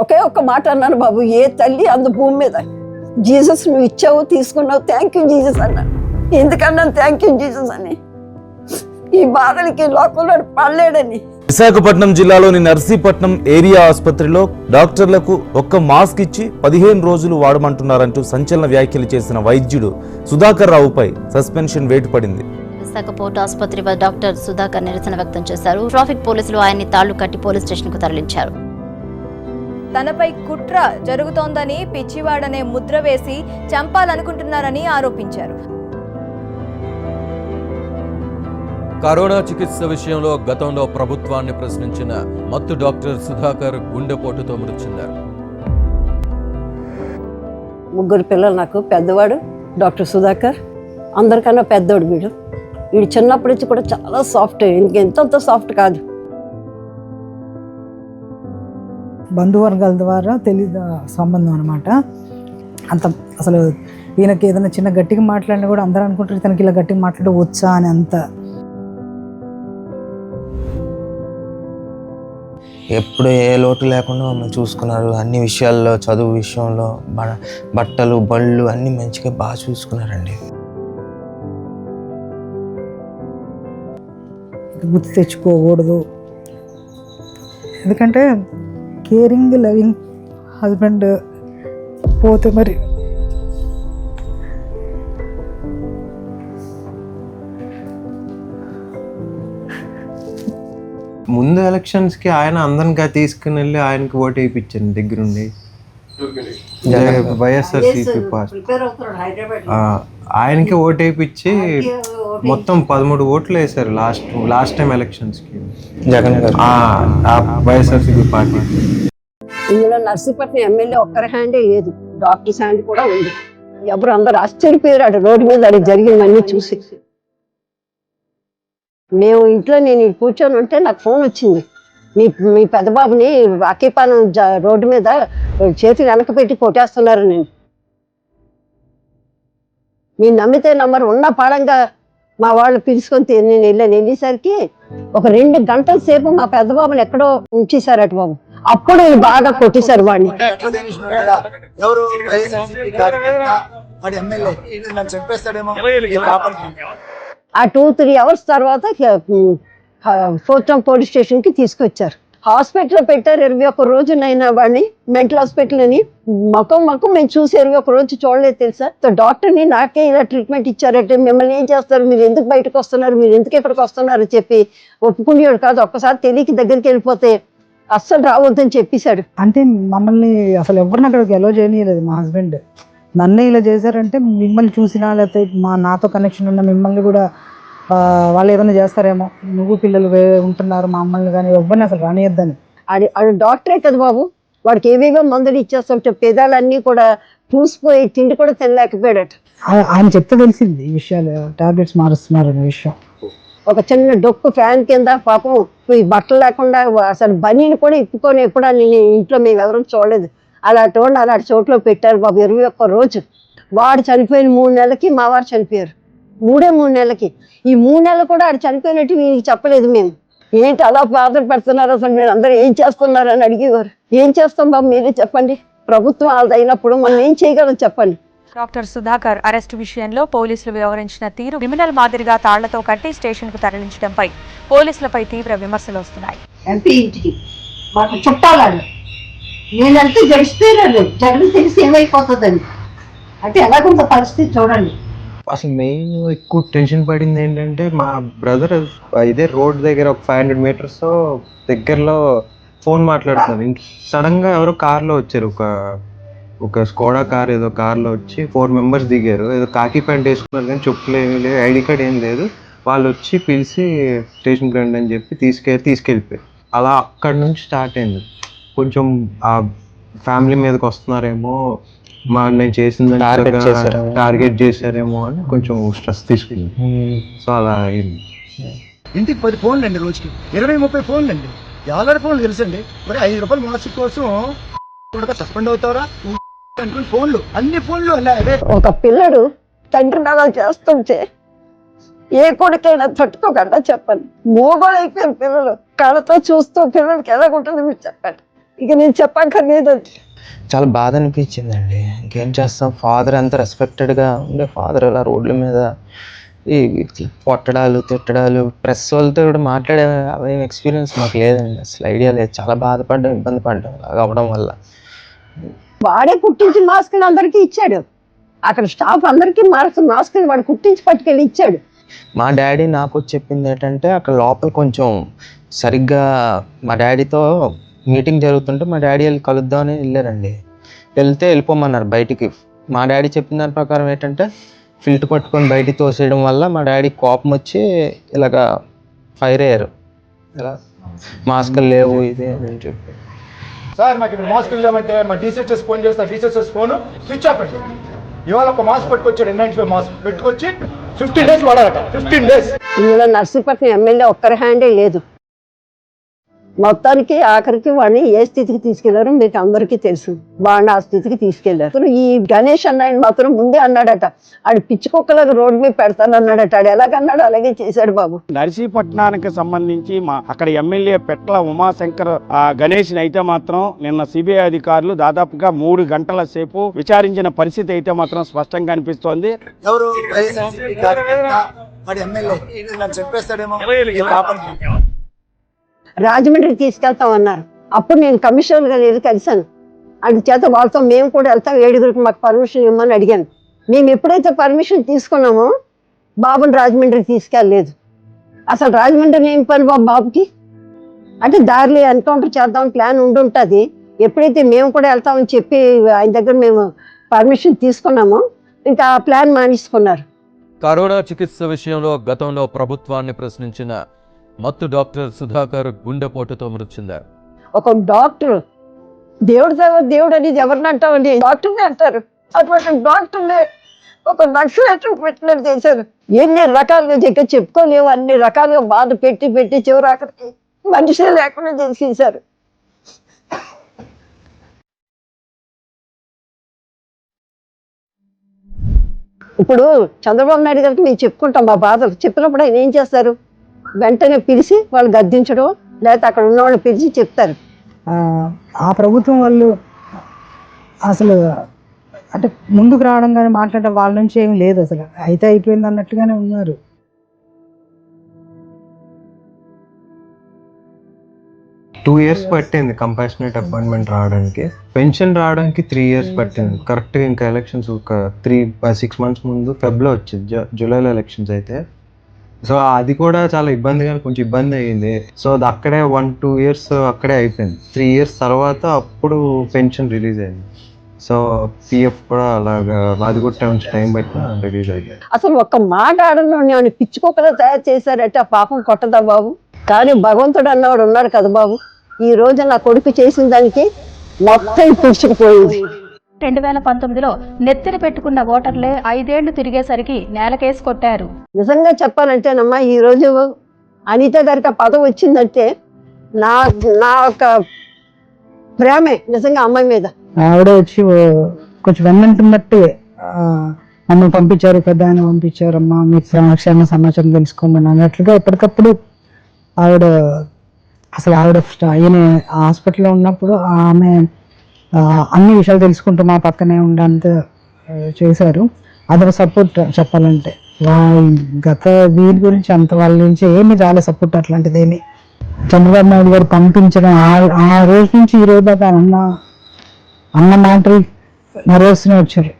ఒకే ఒక్క మాట అన్నాను బాబు, ఏ తల్లి అందు భూమి మీద జీసస్ నువ్వు ఇచ్చావు తీసుకున్నావు, థ్యాంక్ యూ జీసస్ అన్నాను. ఎందుకన్నాను థ్యాంక్ యూ జీసస్ అని? ఈ బాధలకి లోకంలో పడలేడని. విశాఖపట్నం జిల్లాలోని నర్సీపట్నం ఏరియా ఆసుపత్రిలో డాక్టర్లకు ఒక్క మాస్క్ ఇచ్చి 15 రోజులు వాడమంటున్నారంటూ సంచలన వ్యాఖ్యలు చేసిన వైద్యుడు సుధాకర్ రావుపై సస్పెన్షన్ వేటు పడింది. విశాఖ పోర్టు ఆసుపత్రి వద్ద డాక్టర్ సుధాకర్ నిరసన వ్యక్తం చేశారు. ట్రాఫిక్ పోలీసులు ఆయన్ని తాళ్లు కట్టి పోలీస్ స్టేషన్ కు తరలించారు. తనపై కుట్ర జరుగుతోందని, పిచ్చివాడనే ముద్ర వేసి చంపాలనుకుంటున్నారని ఆరోపించారు. కరోనా చికిత్స విషయంలో గతంలో ప్రభుత్వాన్ని ప్రశ్నించిన మత్తు డాక్టర్ సుధాకర్ గుండెపోటుతో మృతి చెందారు. 3 పిల్లలు నాకు. పెద్దవాడు డాక్టర్ సుధాకర్, అందరికన్నా పెద్దోడు వీడు చిన్నప్పటి నుంచి కూడా చాలా సాఫ్ట్, ఇంకెంత సాఫ్ట్ కాదు. బంధువర్గాల ద్వారా తెలియదు సంబంధం అనమాట. అంత అసలు ఈయనకి ఏదైనా చిన్న గట్టిగా మాట్లాడినా కూడా అందరూ అనుకుంటారు తనకి ఇలా గట్టిగా మాట్లాడే వచ్చా అని. అంత ఎప్పుడు ఏ లోటు లేకుండా మమ్మల్ని చూసుకున్నారు. అన్ని విషయాల్లో, చదువు విషయంలో, బట్టలు బళ్ళు అన్నీ మంచిగా బాగా చూసుకున్నారండి. గుర్తు తెచ్చుకోకూడదు, ఎందుకంటే కేరింగ్ లవింగ్ హస్బెండ్ పోతే మరి ముందు ఎలక్షన్స్కి ఆయన అందరిగా తీసుకుని వెళ్ళి ఆయనకి ఓటు వేయించాను దగ్గరుండి. వైఎస్ఆర్సీపీ పార్టీ ఆయనకి ఓటు వేయించి మొత్తం 13 ఓట్లు వేశారు లాస్ట్ టైం ఎలక్షన్స్కి జగన్ గారు వైఎస్ఆర్సీపీ పార్టీ. ఇందులో నర్సీపట్నం ఎమ్మెల్యే ఒక్కరి హ్యాండే లేదు, డాక్టర్స్ హ్యాండ్ కూడా ఉంది. ఎవరు అందరూ ఆశ్చర్యపోయారు రోడ్డు మీద అది జరిగిందన్నీ చూసి. మేము ఇంట్లో నేను కూర్చొని ఉంటే నాకు ఫోన్ వచ్చింది, మీ పెద్ద బాబుని అక్కిపాలెం రోడ్డు మీద చేతిని వెనక పెట్టి కొట్టేస్తున్నారు. మీరు నమ్మితే నమ్మరు, ఉన్న పాడంగా మా వాళ్ళు పిలుచుకొని నేను వెళ్ళేసరికి ఒక 2 గంటల సేపు మా పెద్ద బాబుని ఎక్కడో ఉంచేశారట బాబు. అప్పుడు బాగా కొట్టేశారు వాడిని. ఆ 2-3 అవర్స్ తర్వాత ఫోర్టం పోలీస్ స్టేషన్ కి తీసుకొచ్చారు. హాస్పిటల్లో పెట్టారు 21 రోజునైనా వాడిని, మెంటల్ హాస్పిటల్ అని. మకం మేము చూసి 21 రోజు చూడలేదు తెలుసా. డాక్టర్ని నాకే ఇలా ట్రీట్మెంట్ ఇచ్చారంటే మిమ్మల్ని ఏం చేస్తారు, మీరు ఎందుకు బయటకు వస్తున్నారు, మీరు ఎందుకు ఇక్కడికి వస్తున్నారు చెప్పి ఒప్పుకునేవాడు కాదు. ఒక్కసారి తెలియకి దగ్గరికి వెళ్ళిపోతే అస్సలు రావద్దని చెప్పేశాడు. అంటే మమ్మల్ని అసలు ఎవరిని అక్కడికి ఎలో చేయలేదు. మా హస్బెండ్ నన్ను ఇలా చేశారంటే మిమ్మల్ని చూసినా లేకపోతే నాతో కనెక్షన్ ఉన్న మిమ్మల్ని కూడా వాళ్ళు ఏదైనా చేస్తారేమో, నువ్వు పిల్లలు ఉంటున్నారు మమ్మల్ని కానీ ఎవరిని అసలు రానియద్దని. అది డాక్టరే కదా బాబు, వాడికి ఏవేవో మందులు ఇచ్చేస్తుంటే పేదాలన్నీ కూడా పూసిపోయి తిండి కూడా తినలేకపోయాడట. ఆయన చెప్తే తెలిసింది ఈ విషయాలు, టాబ్లెట్స్ మారుస్తున్నారు అనే విషయం. ఒక చిన్న డొక్కు ఫ్యాన్ కింద పాపం ఈ బట్టలు లేకుండా అసలు బనీని కూడా ఇప్పుకొని ఎప్పుడు ఇంట్లో మేము ఎవరూ చూడలేదు. అలాంటి చోట్లో పెట్టారు బాబు. 21 రోజు వాడు చనిపోయిన 3 నెలలకి మా వారు చనిపోయారు. 3 నెలలకి. ఈ 3 నెలలు కూడా ఆడు చనిపోయినట్టు వీరికి చెప్పలేదు. మేము ఏంటి అలా బాధలు పెడుతున్నారు, అసలు మీరు అందరూ ఏం చేస్తున్నారు అని అడిగేవారు. ఏం చేస్తాం బాబు మీరే చెప్పండి, ప్రభుత్వం వాళ్ళది అయినప్పుడు మనం ఏం చేయగలం చెప్పండి. డాక్టర్ సుధాకర్ అరెస్టు విషయంలో పోలీసులు వ్యవహరించిన తీరు క్రిమినల్ మాదిరిగా తాళ్లతో కట్టి స్టేషన్ కు తరలించడంపై పోలీసులపై తీవ్ర విమర్శలు వస్తున్నాయి. ఎంపీ ఇంటికి మాకు చుట్టాలు, నేనంటే జడిసిపోయారు. జగన్ తెలిసి ఏమైపోతుందని అంటే ఎలాగుందో పరిస్థితి చూడండి. అసలు మెయిన్ ఎక్కువ టెన్షన్ పడింది ఏంటంటే మా బ్రదర్ ఇదే రోడ్ దగ్గర ఒక 500 మీటర్స్ దగ్గరలో ఫోన్ మాట్లాడుతున్నారు. సడన్గా ఎవరో కార్లో వచ్చారు, ఒక స్కోడా కార్ ఏదో కార్లో వచ్చి 4 మెంబర్స్ దిగారు. ఏదో కాకి ప్యాంట్ వేసుకున్నారు కానీ చెప్పులు ఏమీ లేదు, ఐడి కార్డ్ ఏం లేదు. వాళ్ళు వచ్చి పిలిచి స్టేషన్కి రండి అని చెప్పి తీసుకెళ్ళిపోయారు. అలా అక్కడి నుంచి స్టార్ట్ అయింది. కొంచెం ఆ ఫ్యామిలీ మీదకి వస్తున్నారేమో, నేను చేసింది టార్గెట్ చేశారేమో అని కొంచెం స్ట్రెస్ తీసుకుంది. సో అలా అయింది. ఇంటికి 10 ఫోన్లు అండి, రోజుకి 20-30 ఫోన్లు అండి. 50 ఫోన్లు తెలుసండి. మరి 5 రూపాయలు మార్క్స్ కోసం సస్పెండ్ అవుతారా అనుకుని ఫోన్లు, అన్ని ఫోన్లు అదే. ఒక పిల్లడు తండ్రి అలా చేస్తుంటే ఏ కొడుకైనా తట్టుకోకుండా చెప్పండి. మోగోళ్ళు అయిపోయారు పిల్లలు. కళ్ళతో చూస్తూ పిల్లలకి ఎలాగుంటుంది మీరు చెప్పండి. ఇక నేను చెప్పక్కర్లేదు. చాలా బాధ అనిపించిందండి. ఇంకేం చేస్తాం, ఫాదర్ అంత రెస్పెక్టెడ్గా ఉండే ఫాదర్ అలా రోడ్ల మీద ఈ కొట్టడాలు తిట్టడాలు, ప్రెస్ వాళ్ళతో కూడా మాట్లాడే ఎక్స్పీరియన్స్ మాకు లేదండి, అసలు ఐడియా లేదు. చాలా బాధపడ్డాం, ఇబ్బంది పడ్డాం అలాగ అవ్వడం వల్ల. వాడే కుట్టించి మాస్కులు అందరికీ ఇచ్చాడు. అక్కడ స్టాఫ్ అందరికీ మాస్కులు వాడు కుట్టించి పట్టుకెళ్ళి ఇచ్చాడు. మా డాడీ నాకు వచ్చి చెప్పింది ఏంటంటే, అక్కడ లోపల కొంచెం సరిగ్గా మా డాడీతో మీటింగ్ జరుగుతుంటే మా డాడీ వెళ్ళి కలుద్దామని వెళ్ళారండి. వెళ్ళిపోమన్నారు బయటికి. మా డాడీ చెప్పిన దాని ప్రకారం ఏంటంటే, ఫిల్టర్ పట్టుకొని బయటికి తోసేయడం వల్ల మా డాడీ కోపం వచ్చి ఇలాగా ఫైర్ అయ్యారు. ఇలా మాస్కులు లేవు ఇది అని చెప్పి. సార్ మాకు ఇక్కడ మాస్కులు లేమంటే మా టీచర్స్ ఫోన్ చేస్తా, టీచర్స్ ఫోన్ స్విచ్ ఆఫ్ అండి. ఇవాళ ఒక మాస్క్ పట్టుకొచ్చాడు, N95 మాస్క్ పెట్టుకొచ్చి 15 days వాడాలట. 15 days. ఇందులో నర్సీపట్నం ఎమ్మెల్యే ఒక్కరి హ్యాండే లేదు. మొత్తానికి ఆఖరికి వాడిని ఏ స్థితికి తీసుకెళ్లారో మీకు అందరికీ తెలుసు. వాడిని ఆ స్థితికి తీసుకెళ్లారు. ఈ గణేష్ అన్నాయని మాత్రం ముందే అన్నాడట, ఆడు పిచ్చి కుక్కలకు రోడ్డు మీద పెడతానన్నాడట. ఆడు ఎలాగన్నాడు అలాగే చేశాడు బాబు. నర్సీపట్నానికి సంబంధించి అక్కడ ఎమ్మెల్యే పెట్ల ఉమాశంకర్ గణేష్ అయితే మాత్రం నిన్న సిబిఐ అధికారులు దాదాపుగా 3 గంటల సేపు విచారించిన పరిస్థితి అయితే మాత్రం స్పష్టంగా అనిపిస్తోంది. ఎవరు ఎమ్మెల్యే చెప్పేస్తాడేమో. రాజమండ్రికి తీసుకెళ్తామన్నారు. అప్పుడు నేను కమిషనర్గా నేను కలిశాను. అందుచేత వాళ్ళతో మేము కూడా వెళ్తాం, 7గురికి మాకు పర్మిషన్ ఇవ్వమని అడిగాను. మేము ఎప్పుడైతే పర్మిషన్ తీసుకున్నామో బాబుని రాజమండ్రికి తీసుకెళ్ళలేదు. అసలు రాజమండ్రి ఏం పని బాబుకి? అంటే దారిలో ఎన్కౌంటర్ చేద్దాం ప్లాన్ ఉండుంటుంది. ఎప్పుడైతే మేము కూడా వెళ్తామని చెప్పి ఆయన దగ్గర మేము పర్మిషన్ తీసుకున్నామో ఇంకా ఆ ప్లాన్ మానేసుకున్నారు. కరోనా చికిత్స విషయంలో గతంలో ప్రభుత్వాన్ని ప్రశ్నించిన మత్తు డాక్టర్ సుధాకర్ గుండెపోటుతో మృతి చెందారు. ఒక డాక్టర్ దేవుడు అనేది ఎవరిని అంటామండి? డాక్టర్ని అంటారు. అటువంటి డాక్టర్లే ఒక నక్సలైట్ పెట్టినట్టు చేశారు. ఎన్ని రకాలుగా దగ్గర చెప్పుకోలేవు, అన్ని రకాలుగా బాధ పెట్టి చివరి ఆఖరికి మనిషి లేకుండా చేసేసారు. ఇప్పుడు చంద్రబాబు నాయుడు గారికి మేము చెప్పుకుంటాం మా బాధలు. చెప్పినప్పుడు ఆయన ఏం చేస్తారు? వెంటనే పిలిచి వాళ్ళు గద్దించడం, లేకపోతే అక్కడ ఉన్న వాళ్ళు పిలిచి చెప్తారు. ఆ ప్రభుత్వం వాళ్ళు అసలు అంటే ముందుకు రావడం కానీ మాట్లాడడం వాళ్ళ నుంచి ఏమి లేదు. అసలు అయితే అయిపోయింది అన్నట్టుగానే ఉన్నారు. టూ ఇయర్స్ పట్టింది కంపాషనేట్ అపాయింట్మెంట్ రావడానికి. పెన్షన్ రావడానికి 3 years పట్టింది. కరెక్ట్గా ఇంకా ఎలక్షన్స్ ఒక 6 months ముందు ఫెబ్లో వచ్చింది, జూలైలో ఎలక్షన్స్ అయితే. సో అది కూడా చాలా కొంచెం ఇబ్బంది అయ్యింది. సో అది అక్కడే 1-2 years అక్కడే అయిపోయింది. 3 years తర్వాత అప్పుడు పెన్షన్ రిలీజ్ అయింది. సో పిఎఫ్ కూడా అలాగా అది కూడా టైం బట్టి రిలీజ్ అయ్యింది. అసలు ఒక్క మాట ఆడను పిచ్చుకోకలా తయారు చేశారంటే ఆ పాపం కొట్టదా బాబు? కానీ భగవంతుడు అన్నవాడు ఉన్నాడు కదా బాబు. ఈ రోజు నా కొడుకు చేసిన దానికి మొత్తం పుచ్చుకుపోయింది. 2019లో నెత్తిన పెట్టుకున్న ఓటర్లే 5 ఏళ్లు తిరిగేసరికి నేలకేసి కొట్టారు. నిజంగా చెప్పాలంటేనమ్మా, ఈ రోజు అనిత గారికి ఆ పదవి వచ్చిందంటే నా ఒక ప్రేమే నిజంగా అమ్మాయి మీద. ఆవిడ వచ్చి కొంచెం వెన్నంటున్నట్టు నన్ను పంపించారు, పెద్ద ఆయన పంపించారు, అమ్మా మీకు క్షేమ సమాచారం తెలుసుకోమని అన్నట్లుగా ఎప్పటికప్పుడు ఆవిడ ఈయన హాస్పిటల్లో ఉన్నప్పుడు ఆమె అన్ని విషయాలు తెలుసుకుంటూ మా పక్కనే ఉండంత చేశారు. అదొక సపోర్ట్ చెప్పాలంటే. గత దీని గురించి అంత వాళ్ళ నుంచి ఏమీ చాలా సపోర్ట్ అట్లాంటిది ఏమి. చంద్రబాబు నాయుడు గారు పంపించడం ఆ రోజు నుంచి ఈ రోజు దాకా అన్న మాటలు నెరవేరుస్తూనే వచ్చారు.